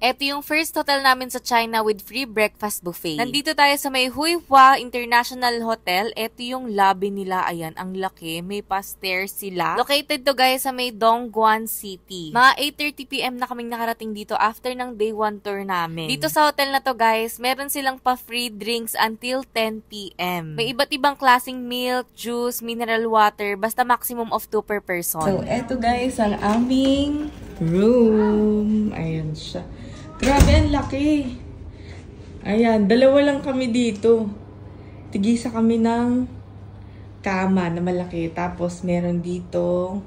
Ito yung first hotel namin sa China with free breakfast buffet. Nandito tayo sa may Huihua International Hotel. Ito yung lobby nila. Ayan, ang laki. May pa-stairs sila. Located to guys sa may Dongguan City. Mga 8:30 PM na kaming nakarating dito after ng day 1 tour namin. Dito sa hotel na to guys, meron silang pa-free drinks until 10 PM. May iba't ibang klaseng milk, juice, mineral water, basta maximum of 2 per person. So, eto guys, ang aming room. Ayan siya. Grabe, ang laki. Ayan, dalawa lang kami dito. Tigisa kami ng kama na malaki. Tapos, meron dito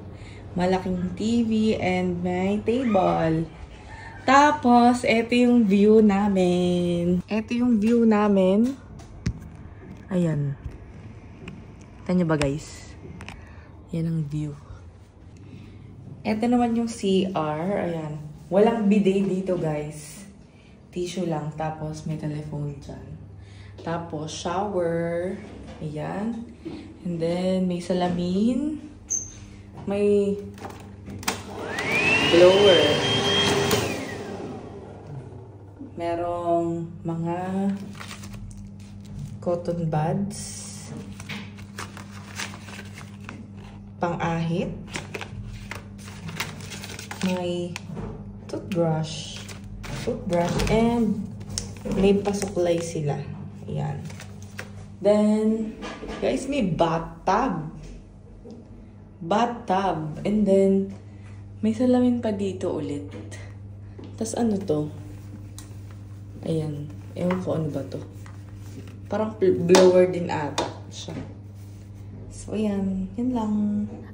malaking TV and may table. Tapos, eto yung view namin. Eto yung view namin. Ayan. Kita nyo ba guys? Yan ang view. Eto naman yung CR. Ayan. Walang bidet dito, guys. Tissue lang. Tapos, may telephone dyan. Tapos, shower. Ayan. And then, may salamin. May blower. Merong mga cotton buds. Pang-ahit. May toothbrush, and may pasuklay sila. Ayan. Then, guys, may bathtub. And then, may salamin pa dito ulit. Tapos, ano to? Ayan. Ewan ko ano ba to. Parang blower din ata siya. So, ayan. Yan lang.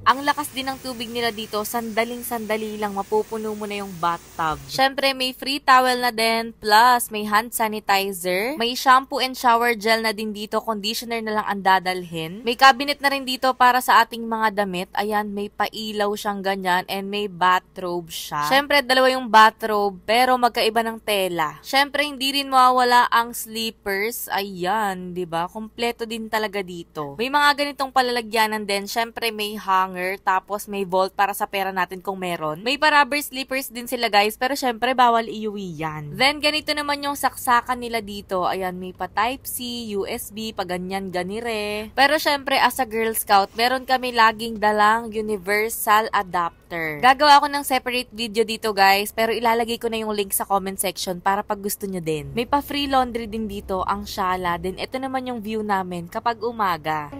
Ang lakas din ng tubig nila dito, sandaling-sandali lang mapupuno mo na yung bathtub. Syempre, may free towel na din, plus may hand sanitizer, may shampoo and shower gel na din dito, conditioner na lang ang dadalhin. May cabinet na rin dito para sa ating mga damit. Ayan, may pailaw siyang ganyan and may bathrobe siya. Syempre, dalawa yung bathrobe, pero magkaiba ng tela. Syempre, hindi rin mawawala ang slippers. Ayan, 'di ba? Kompleto din talaga dito. May mga ganitong palalagyanan din. Syempre, may hanger, tapos may vault para sa pera natin kung meron. May pa-rubber slippers din sila guys, pero syempre bawal iuwi yan. Then ganito naman yung saksakan nila dito. Ayan, may pa Type-C, USB, pa ganyan ganire. Pero syempre as a Girl Scout, meron kami laging dalang universal adapter. Gagawa ako ng separate video dito guys, pero ilalagay ko na yung link sa comment section para pag gusto nyo din. May pa free laundry din dito, ang Shala. Then ito naman yung view namin kapag umaga.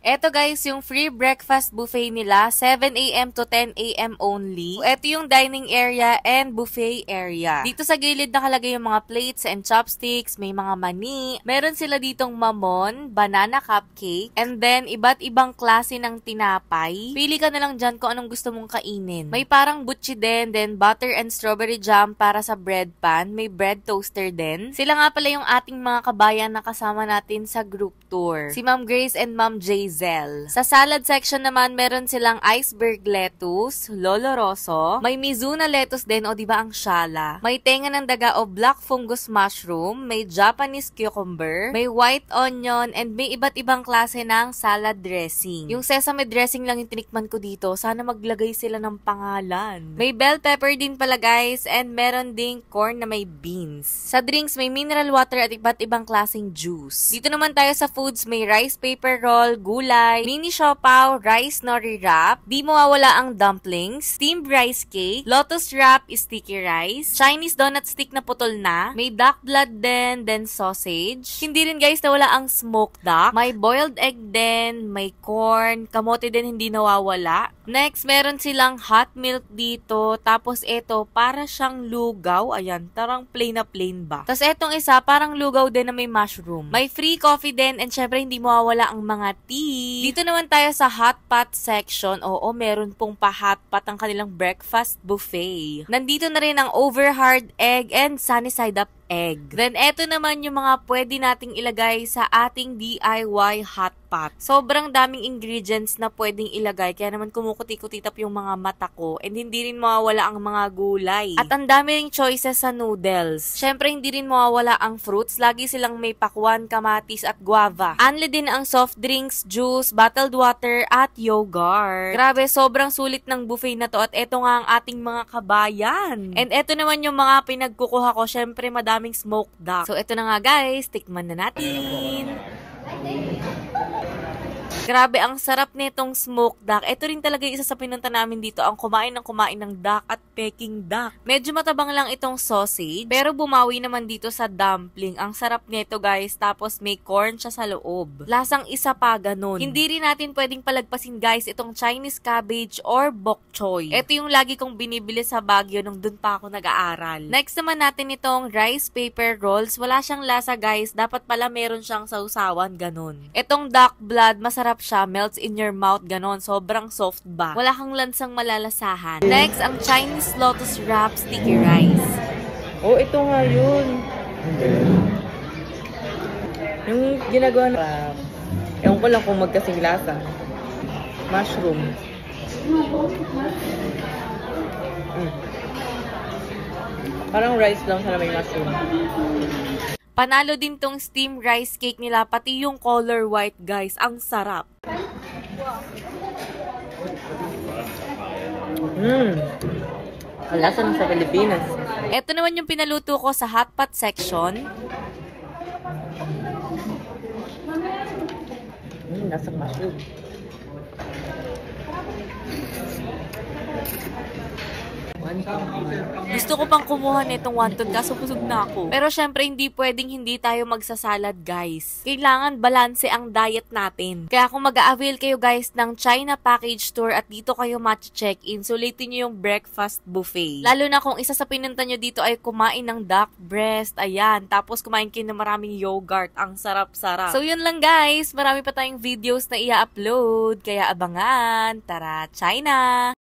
Eto guys, yung free breakfast buffet nila, 7 AM to 10 AM only. Eto yung dining area and buffet area. Dito sa gilid nakalagay yung mga plates and chopsticks, may mga mani. Meron sila ditong mamon, banana cupcake, and then iba't ibang klase ng tinapay. Pili ka na lang dyan kung anong gusto mong kainin. May parang butchi din, then butter and strawberry jam para sa bread pan. May bread toaster din. Sila nga pala yung ating mga kabayan na kasama natin sa group tour. Si Ma'am Grace and Ma'am Jay. Sa salad section naman, meron silang iceberg lettuce, lolo rosso, may mizuna lettuce din o diba ang Shala, may tenga ng daga o black fungus mushroom, may Japanese cucumber, may white onion, and may iba't ibang klase ng salad dressing. Yung sesame dressing lang yung tinikman ko dito, sana maglagay sila ng pangalan. May bell pepper din pala guys, and meron ding corn na may beans. Sa drinks, may mineral water at iba't ibang klaseng juice. Dito naman tayo sa foods, may rice paper roll, gulay, mini siopaw, rice nori wrap, di mawawala ang dumplings, steamed rice cake, lotus wrap, sticky rice, Chinese donut stick na putol na, may duck blood din, then sausage. Hindi rin guys nawala ang smoked duck, may boiled egg din, may corn, kamote din hindi nawawala. Next, meron silang hot milk dito, tapos ito, para siyang lugaw, ayan, tarang plain na plain ba. Tapos etong isa, parang lugaw din na may mushroom. May free coffee din, and syempre hindi mawawala ang mga tea. Dito naman tayo sa hot pot section. Oo, meron pong pa-hot pot ang kanilang breakfast buffet. Nandito na rin ang over-hard egg and sunny side up egg. Then, eto naman yung mga pwede nating ilagay sa ating DIY hot pot. pot. Sobrang daming ingredients na pwedeng ilagay, kaya naman kumukuti-kutitap yung mga mata ko, and hindi rin mawawala ang mga gulay. At ang dami ring choices sa noodles. Syempre, hindi rin mawawala ang fruits. Lagi silang may pakwan, kamatis at guava. Anli din ang soft drinks, juice, bottled water at yogurt. Grabe, sobrang sulit ng buffet na to, at eto nga ang ating mga kabayan. And eto naman yung mga pinagkukuha ko. Syempre, madaming smoked duck. So, eto na nga guys, tikman na natin. Grabe, ang sarap nitong smoked duck. Ito rin talaga isa sa pinunta namin dito, ang kumain ng duck at Peking duck. Medyo matabang lang itong sausage, pero bumawi naman dito sa dumpling. Ang sarap nito guys, tapos may corn siya sa loob. Lasang isa pa ganun. Hindi rin natin pwedeng palagpasin guys itong Chinese cabbage or bok choy. Ito yung lagi kong binibili sa Baguio nung dun pa ako nag-aaral. Next naman natin itong rice paper rolls. Wala siyang lasa guys, dapat pala meron siyang sausawan, ganun. Itong duck blood, masarap siya, melts in your mouth, ganon. Sobrang soft ba? Wala kang lansang malalasahan. Next, ang Chinese lotus wrap sticky rice. Oh, ito nga yun. Yung ginagawa na ewan ko lang kung magkasing lasa. Mushroom. Parang rice lang sana may mushroom. Panalo din tong steam rice cake nila, pati yung color white guys. Ang sarap. Ang lasa ng sa Pilipinas. Ito naman yung pinaluto ko sa hot pot section. Lasang mushroom. Gusto ko pang kumuha nitong wonton kaso busog na ako. Pero syempre hindi pwedeng hindi tayo magsasalad guys. Kailangan balanse ang diet natin. Kaya kung mag-a-avail kayo guys ng China package tour at dito kayo check-in, sulitin nyo yung breakfast buffet. Lalo na kung isa sa pinunta nyo dito ay kumain ng duck breast, ayan. Tapos kumain kayo ng maraming yogurt. Ang sarap-sarap. So yun lang guys. Marami pa tayong videos na i-upload. Kaya abangan. Tara, China!